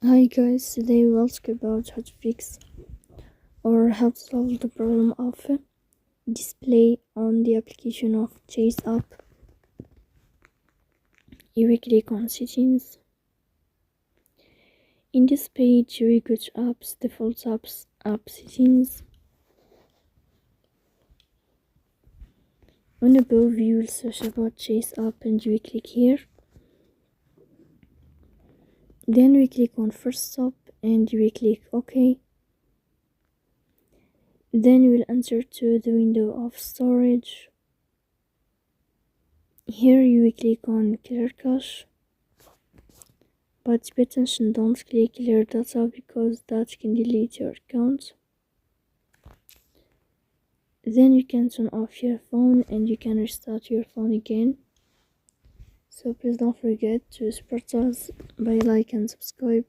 Hi guys, today we'll talk about how to fix or how to solve the problem of display on the application of Chase app. You will click on settings. In this page you will go to apps, default apps, app settings. On above you will search about Chase app and you will click here. Then we click on first stop and you will click OK. Then you will enter to the window of storage. Here you will click on clear cache, but pay attention, don't click clear data because that can delete your account. Then you can turn off your phone and you can restart your phone again. So please don't forget to support us by like and subscribe.